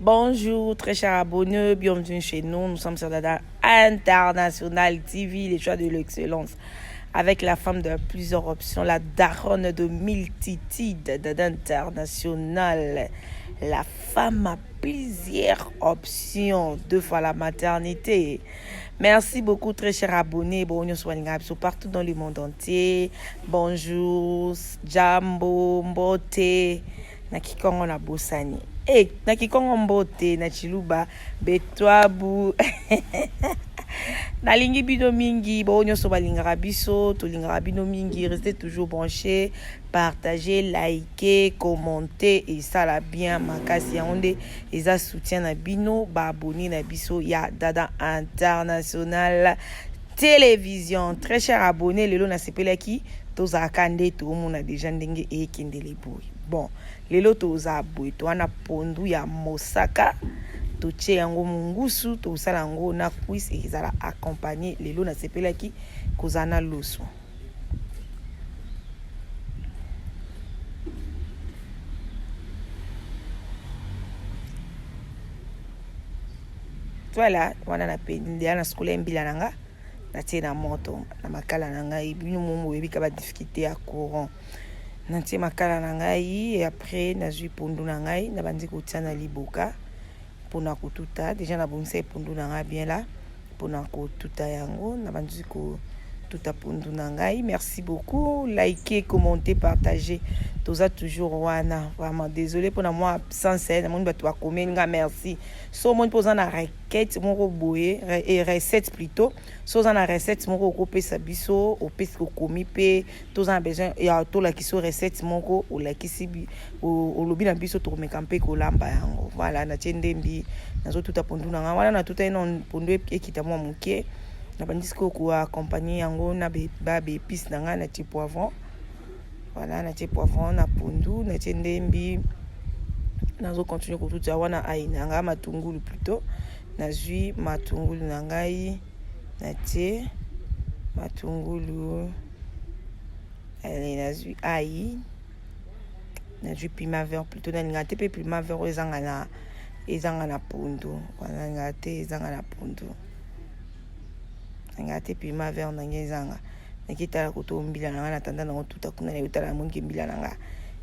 Bonjour, très chers abonnés, bienvenue chez nous. Nous sommes sur Dada International TV, les choix de l'excellence. Avec la femme de plusieurs options, la daronne de multitudes, Dada International. La femme à plusieurs options, 2 fois la maternité. Merci beaucoup, très chers abonnés. Bonjour, partout dans le monde entier. Bonjour, Jambo, Mbote, Nakikongo na Bosani. Nakikongo Mbote, na Chiluba, Betwabu. Nalingi bino mingi, bonjour, sobalingara biso, tolingara bino mingi. Restez toujours branchés, partagez, likez, commentez et ça la bien. Makasi yonde, et ça soutient na bino, abonné na biso, ya Dada International Télévision. Très cher abonné, lelo na sepela ki, toza kande to mona déjà ndenge e kendele boy. Bon, lelo toza boy, to ana pondu ya mosaka. Toche yango mungusu to sala yango na quiz et ezala accompagner lelo na sepelaki kozana loso. Voilà, wana na pende na skole mbila nanga na tie na moto na makala nanga ibino momo ebika ba difficulté ya courant. Na tie makala nanga et après na zui pondu nanga na bandi kotia na liboka. Pona kotuta déjà na bonse pondu nanga bien là pona kotuta yango na bandu ko tuta pondu nangai. Merci beaucoup, likez, commentez, partagez, toza toujours wana. Vraiment désolé pour moi absence na monde bato bakomenga. Merci so monde posa na requête moko boye et recette plutôt so za na recette moko kopesa biso opesi kokomi pe toza besoin ya to la kiso recette moko o la kisibi o lobi na biso to komeka mpe kolamba yango. Voilà na tiendembi nazo tuta pondu nanga wana na tuta ino pondu ekita mwa muke na bandisiko ko accompagner yango na ba épices nanga na ti poivron. Voilà na ti poivron na pondu na tiendembi nazo continuer ko tuta wana ai nanga matungulu plutôt na zui matungulu nangai na tie matungulu allez na zui ai na zui piment vert plutôt na ngate pe piment vert ezanga na pondu wana ngate ezanga na pondu ngate piment vert na ngezanga nakitala kotombila nanga na tanda na tuta kuna na yotala mongi mbila nanga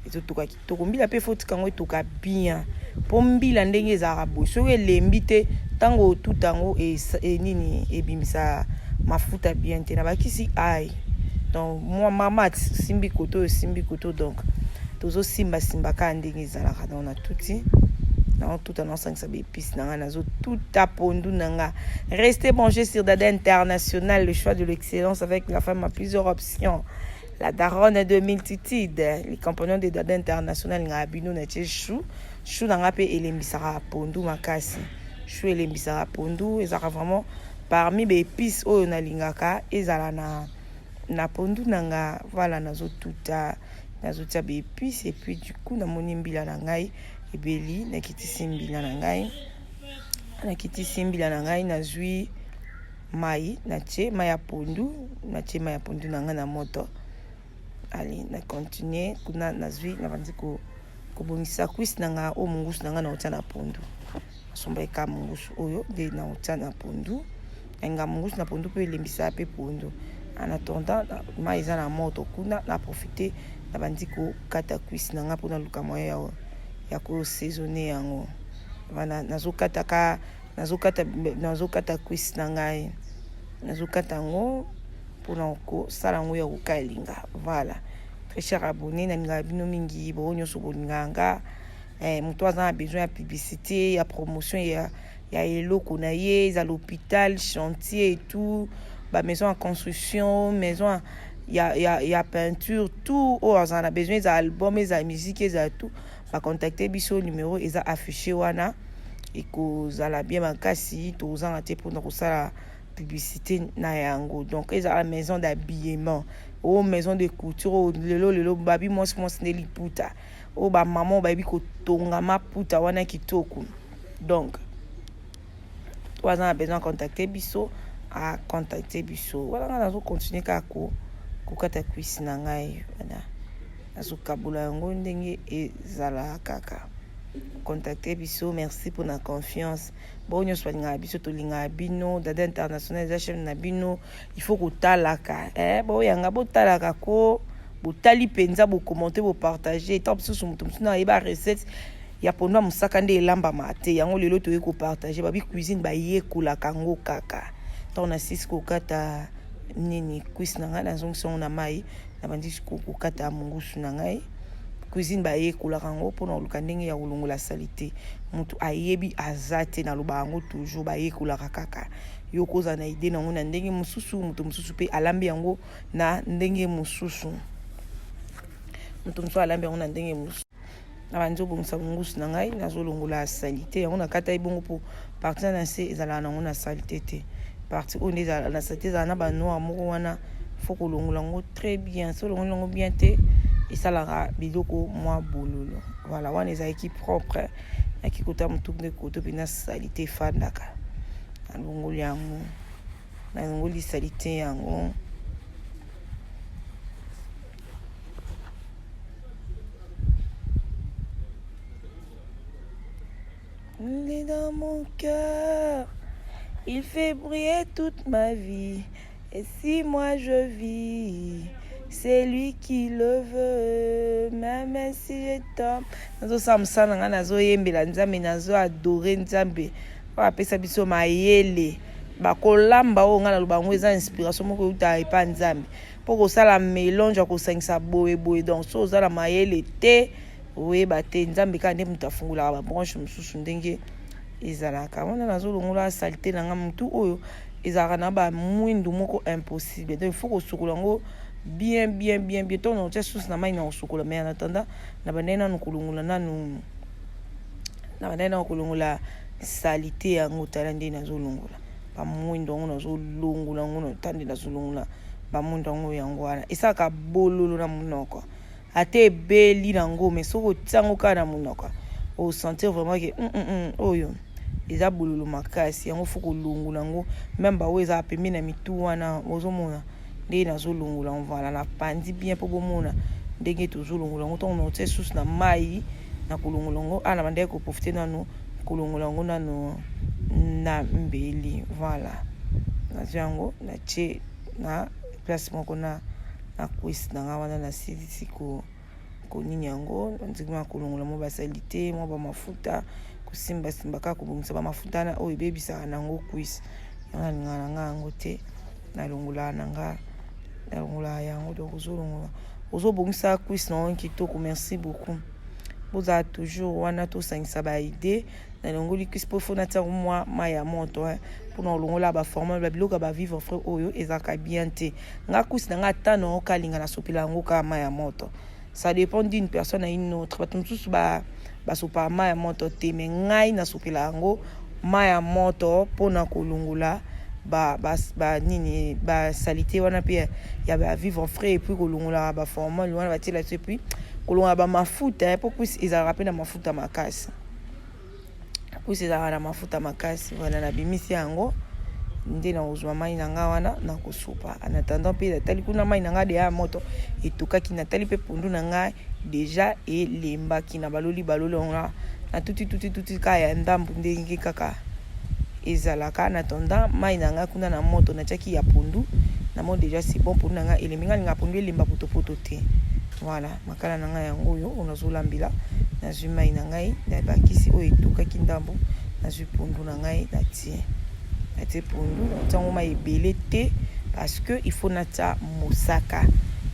ezotuka kitoko mbila pe foti kango etuka bien po mbila ndenge ezaka boye soki elembi te ntango otuta yango nini ebimisa mafuta bien te na bakisi ai donc moi mama simbi koto donc tozosimba kaka ndenge ezalaka donc na tuti na tout en ensemble ba épices nanga nazo tout pondu nanga. Restez branchés sur Dada International, le choix de l'excellence avec la femme à plusieurs options. La daronne de multitudes, les compagnons de Dada International nga bino na tie chou nanga pe elembisaka pondu makasi. Chou elembisaka pondu ezaka vraiment parmi ba épices oyo na lingaka ezala na pondu nanga. Voilà nazo tia ba épices et puis du coup na moni mbila na ngai ebeli nakitisi mbila na ngai na zui mai na tie mai ya pondu nanga na moto. Allez na continuer kuna na zui na bandi ko bongisa quiz nanga o mungusu nanga na otia na pondu somba eka mungusu oyo de na otia na pondu nga mungusu na pondu pe lembisa pe pondu. En attendant mai za na moto kuna na profiter na bandi ko kata quiz nanga pona luka moya ya ko saisonner yango. Wana nazokata quiz nangai nazokata ngo pona ko sala ngo ya kokalinga. Voilà très cher abonné na ninga bino mingi bonyo so boninganga muto aza besoin ya publicité ya promotion ya eloko na ye à l'hôpital chantier et tout ba maison en construction maison ya peinture tout o aza besoin za album za musique za tout ba contacter biso numéro eza affiché wana ekozala bien makasi tozanga te mpona kosala publicité na yango. Donc eza la maison d'habillement o maison de couture lelo babi mwasi nde liputa o ba maman babi kotonga maputa wana kitoko. Donc tozanga besoin contacter biso a contacter biso. Voilà nazo continuer kaka kokata quiz na ngai wana azokabula yango ndenge ezala kaka. contacter biso. Merci pour la confiance. Bon nyos balinga biso to linga bino dada international za chef na bino. Il faut ko talaka bo yanga bo talaka ko bo tali penza bo commenter bo partager top sur mutum na yeba recette ya pondwa musaka nde elamba mate yango lelo to ko partager babi cuisine ba yekula kango kaka to na sisiko kata nini cuisine na ngana zonction na mai na bandisi ko kata mungusu na ngai cuisine ba yekula kango pona luka ndenge ya ulungula salite mutu ayebi azate na lubango toujours ba yekula kaka yokoza na ide na ngona ndenge mususu mutu mususu pe alambi yango na ndenge mususu mutu mususu alambi yango na ndenge mususu na banzo bongisa mungusu na ngai nazolongola salite yango na kata ibongo po partie na se ezala na ngona salite te partie on ezala na salite za na ba noa moko wana faut kolongola ngo très bien so longola ngo bien te esalaka biloko mwa bololo voilà wana eza équipe propre akikota mutu nde koto pina salite fandaka alongoli yango na ngoli salite yango. Il est dans mon cœur, il fait briller toute ma vie. Et si moi je vis, c'est lui qui le veut. Même si je tombe. Nazo samsa nanga nazo yembela nzambe nazo adorer nzambe. Wa pesa biso mayele. Ba kolamba o ngana lubango eza inspiration moko uta epa nzambe. Poko sala mélange ko sangisa boye donc so za la mayele te. Oui, bate nzambe ka ndem mutafungula ba branche mususu ndenge ezalaka wana nazolongola salite na nga mutu oyo ezalaka na ba mwindu moko impossible donc il faut kosukola ngo bien to na tia susu na mai na kosukola mais en attendant na banena no kolongola nanu na banena kolongola salite yango tala nde nazolongola ba mwindu ngo nazolongola ngo no tande nazolongola ba mwindu ngo yango wana esaka bololo na munoko ate beli nango mais soko tsango kana munoko o sentir vraiment que oyo eza bololo makasi yango fuko lungula ngo même ba weza pembe na mitu wana ozomona nde nazolungula voilà na pandi bien po bomona ndenge tozolungula ngo tongo tse sous na mai na kulungula ngo ana bande ko profiter nanu kulungula ngo nanu na mbeli voilà na jango na che na place moko na kwisi na wana na sisi ko nini yango nzima kolongola mo basalite mo ba mafuta kusimba ka kubungisa ba mafuta na oyo bebisa nango kwisi yana ngana ngo te na longola nanga na longola yango donc ozobungisa kwisi na kitoko. Merci beaucoup boza toujours wana to sangisa ba idée na longoli kwisi po fona ta moi maya moto pour na longola ba former ba biloka ba vivre frère oyo ezaka bien te nga kwisi na nga tano kalinga na sopila ngo ka maya moto. Ça dépend d'une personne à une autre. Batum tous ba sopa maya moto te mais ngai na sopila ngo maya moto pona kolongola ba nini ba salite wana pe ya ba vivre frais et puis kolongola ba former wana ba tela et puis kolongola ba mafuta pour que ils rappellent mafuta makasi. Puis c'est na mafuta makasi wana na bimisi yango nde na uzwa mai nanga wana na kosupa en attendant pe natali kuna mai nanga de ya moto etukaki natali pe pundu nanga déjà elembaki na baloli na tuti ka ya ndambu ndenge kaka ezalaka en attendant mai nanga kuna na moto na chaki ya pundu na mo déjà c'est bon pour nanga eleminga nga pundu elemba poto te voilà makala nanga yango yo onazolambila na zwi mai nanga na bakisi o etukaki ndambu na zwi pundu nanga na tie ate pundu ntango ma ebele te parce que il faut nata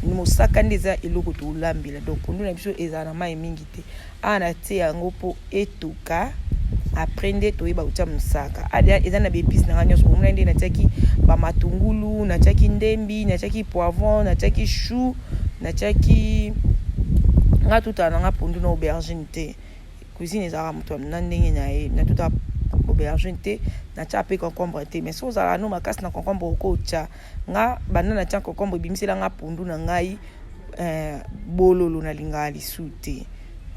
mosaka ndeza eloko to lambila donc pundu na biso ezana mai mingi te ana te yango po etuka aprende to yeba uta mosaka ada ezana be épices na nganyos ko muna ndi na taki ba matungulu na taki ndembi na taki poivron na taki chou na taki nga tuta na pundu na aubergine te cuisine ezara mto na ndenge na tuta aubergine te na tia pe concombre te mais so za no makasi na concombre ko tia nga banana tia concombre bimisela nga pundu na ngai bololo na linga lisuti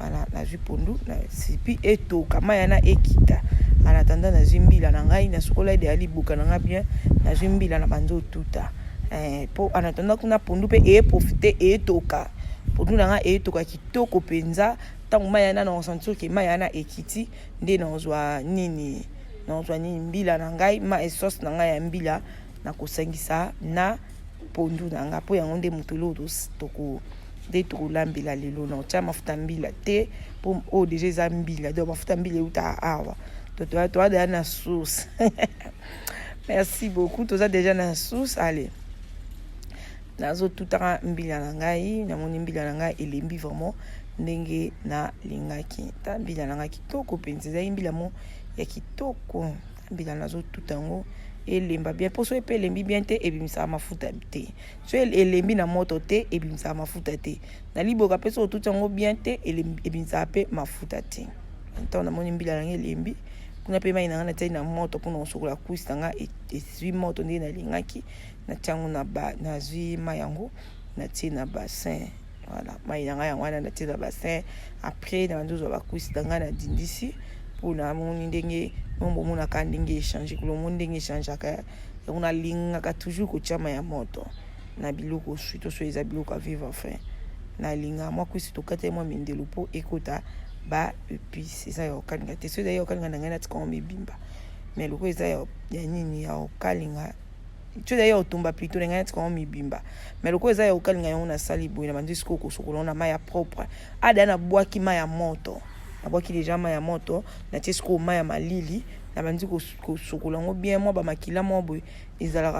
voilà na ju pundu na sipi eto kama yana ekita en attendant na zimbila na ngai na sokola de ali buka na nga bien na zimbila na banzo tuta po en attendant kuna pundu pe profiter etoka pundu na nga etoka kitoko penza tango mayana na sentir que mayana ekiti nde nazwa nini mbila na ngai ma sauce na ngai ya mbila na kosangisa na pondu na nga po yango nde mutulu toko de tokolambela lelo na otia mafuta mbila te po o déjà eza mbila donc mafuta mbila euta awa toi déjà na sauce. Merci beaucoup, toza déjà na sauce. Allez, nazo tutaka mbila na ngai na moni mbila na ngai elembi vraiment ndenge na lingaki ta mbila na ngai kitoko penza za mbila mo ya kitoko mbila nazo tutango elemba bien poso epe elembi bien te ebimisa mafuta te so elembi na moto te ebimisa mafuta te na liboka peso tutango bien te ebimisa pe mafuta te ntango na moni mbila na ngai elembi kuna pe mai na ngana tsaina moto pona osokola kuisa nga ezwi moto ndenge na lingaki na tiango na zwi mayango na tina bassin. Voilà, mai na nga yango na tina bassin après na ndozo ba kuisa nga na dindisi pona moni ndenge nombo mona ka ndenge échanger kulo moni ndenge échanger ka ona linga ka toujours ko chama ya moto na biloko suito so eza biloko a vivre enfin na linga moi kuisa to kate moi mindelo po ekota ba épices ça yo kalinga te so d'ailleurs kalinga na ngana tika omibimba mais loko eza ya nini ya okalinga tu d'ailleurs otumba plutôt ngana tika omibimba mais loko eza ya okalinga yo na sali boy na bandisiko ko sokola na maya propre ada na bwaki maya moto na bwaki déjà maya moto na tisiko maya malili na bandiko ko sokola ngo bien mo ba makila mo boy ezala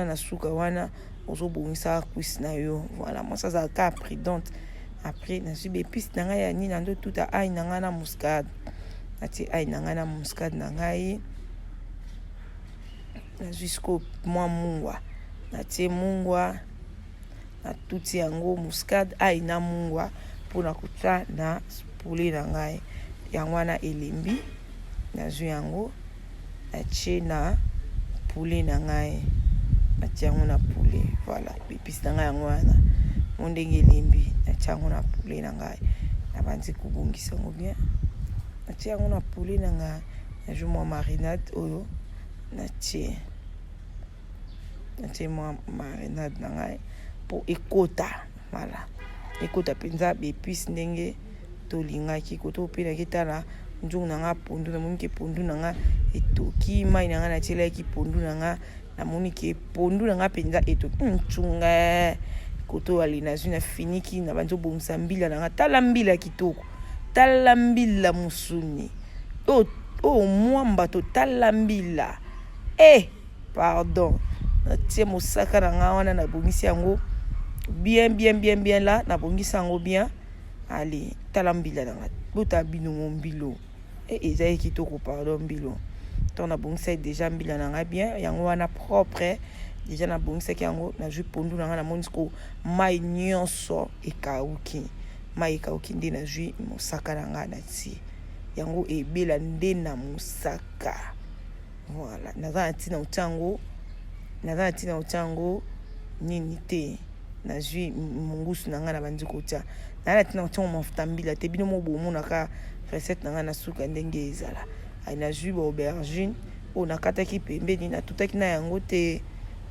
na suka wana ozobongisa kuis na yo. Voilà, moi ça ça ka prudente. Après na subi épices na ngai ya ni na ndo tuta ai na ngana muscade ati ai na ngana muscade na ngai na jusqu'au mois mungwa na tie mungwa na tuti yango muscade ai na mungwa pona kuta na poulet na ngai yango na elembi na zu yango na tie na poulet na ngai na tie yango na poulet. Voilà, épices na ngai yango wana ndenge elembi na tiango na poulet na ngai na banzi kubungisa ngo bien na tiango na poulet na ngai na je moi marinade oyo na tie moi marinade na ngai po ekota. Voilà, ekota penza épices ndenge tolingaki koto pe na kitala njungu na nga pondu na monike pondu na nga etoki mai na nga na tiela ki pondu na nga na monike pondu na nga penza etoki nchunga koto alina zuna finiki na banzo bomsa mbila na nga tala mbila kitoko tala mbila musuni o mwamba to tala mbila pardon na tie mosaka na nga wana na bongisi yango bien là na bongisi yango bien. Allez, tala mbila na nga bota bino mbilo ezai kitoko pardon mbilo to na bongisa déjà mbila na nga bien yango wana propre déjà na bongisa yango na jus pondu na nga na monisko mai nyonso ekauki nde na jus mosaka na nga na ti yango ebela nde na mosaka. Voilà, naza tina utango nini te na jus mungusu na nga na bandi kotia na tina utango mafuta mbila te bino mo bomona ka recette na nga na suka ndenge ezala ai na jus ba aubergine o na kataki pembeni na tutaki na yango te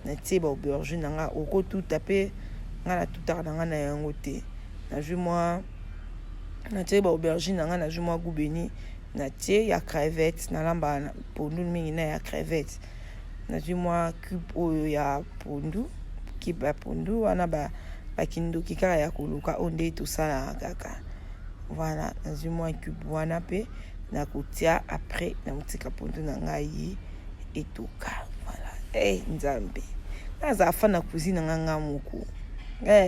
na tie ba aubergine na nga oko tuta pe nga na tutaka na nga na yango te na jus moi na tie ba aubergine na nga na jus moi gubeni na tie ya crevette na lamba pondu mingi na ya crevette na jus moi cube oyo ya pondu cube ya pondu wana ba kindoki kaka ya koluka onde tosala kaka. Voilà, na jus moi cube wana pe na kotia après na mutika pondu na ngai etoka. Voilà, nzambe naza fa na cuisine nga moko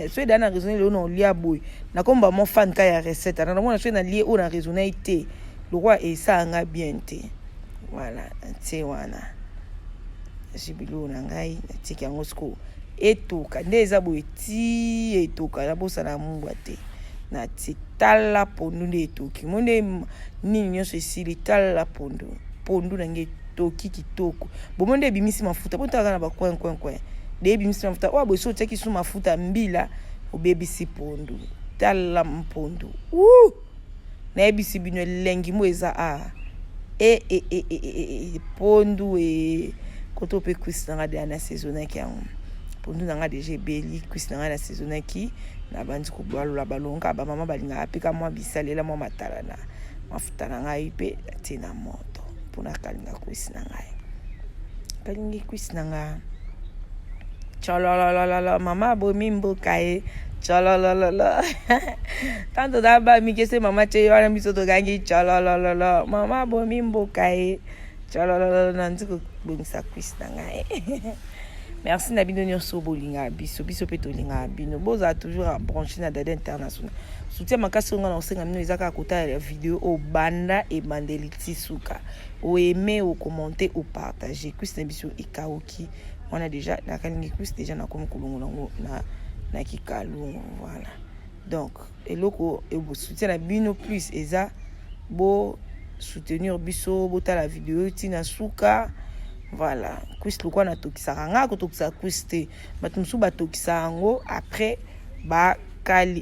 so dana raisonner le on lia boy na komba mon fan ka ya recette na mona so na lié on a raisonner té le roi et ça nga bien té. Voilà, nti wana jibilo na ngai tika ngosko etoka ndeza boy ti etoka na bosa na mungwa te na titala pondu nde etoki monde nini nyonso esili tala pondu na nge toki kitoko bomonde bimisi mafuta po taka na ba coin de bimisi mafuta wa bo so teki su mafuta mbila obebisi pondu tala mpondu na ebisi bino lengi mo eza pondu koto pe kuis na de na saison ki yango pondu na nga déjà beli kuis na nga na saison ki na bandi ko balola balonga ba mama balinga apika mwa bisalela mwa matala na mafuta na ngai pe tina moto pona kalinga kwisi na ngai kalingi kwisi na ngai chalala mama bomi mboka e chalala tanto daba mi kese mama che wana misoto gangi chalala mama bomi mboka e chalala nanziko bongisa kwisi na ngai. Merci na bino nyonso bolinga biso pe tolinga bino boza toujours branché na Dada International soutien makasi nga na osenga mino ezaka kota la vidéo au banda e bandeli tisuka o aimer ou commenter ou partager kwisi na biso ikaoki on a déjà na kalingi kwisi déjà na komo kulungu nango na kikalu voilà donc eloko e bo soutien na bino plus eza bo soutenir biso bota la vidéo tina suka. Voilà, kwisi lokwa na tokisaka nga ko tokisa kwisi te bato mosusu batokisa yango après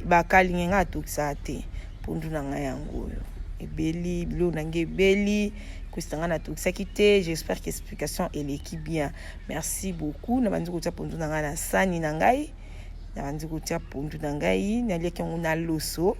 bakali nga tokisa te pondu na nga yango oyo ebeli bilo nange ebeli kwisi nga na tokisaki te. J'espère que explication eleki bien. Merci beaucoup na bandi kotia pondu na nga na sani na ngai na bandi kotia pondu na ngai naliaki yango na loso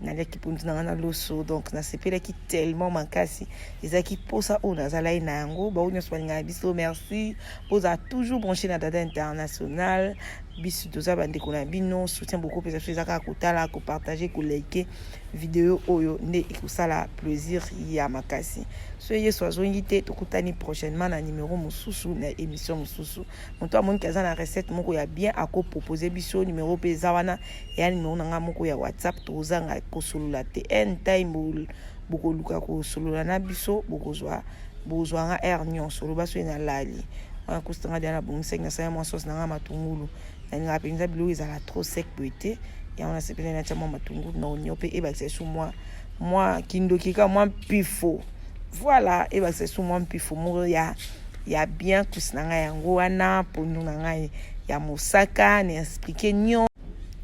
naliaki pondu na nga na loso donc nasepelaki tellement makasi ezalaki posa oyo nazalaki na yango bao nyonso balingaka biso. Merci poza toujours branché na Dada International biso toza bandeko na bino soutien beaucoup pesa so ezaka kotala kopartage kolike video oyo nde ekosala plaisir ya makasi. So yesu azongi te tokutani prochainement na numéro mosusu na émission mosusu moto amoni kaza na recette moko ya bien ako proposer biso numéro pe eza wana ya numéro nanga moko ya WhatsApp tozanga kosolola te time bokoluka kosolola na biso bokozwa nga air nyonso loba so na lali wana kostanga dia na bongisaki na saya mwa sauce nanga matungulu na ninga penza bilo ezala trop sec beauté ya on a sepele na chama matungulu na onyo pe ebakisa su mwa kindokika mwa pifo voilà ebakisa su mwa pifo moko ya bien kusinanga yango wana pondu na ngai ya mosaka na expliquer nyo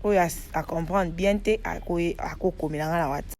oya a comprendre bien te ako komela nga na WhatsApp.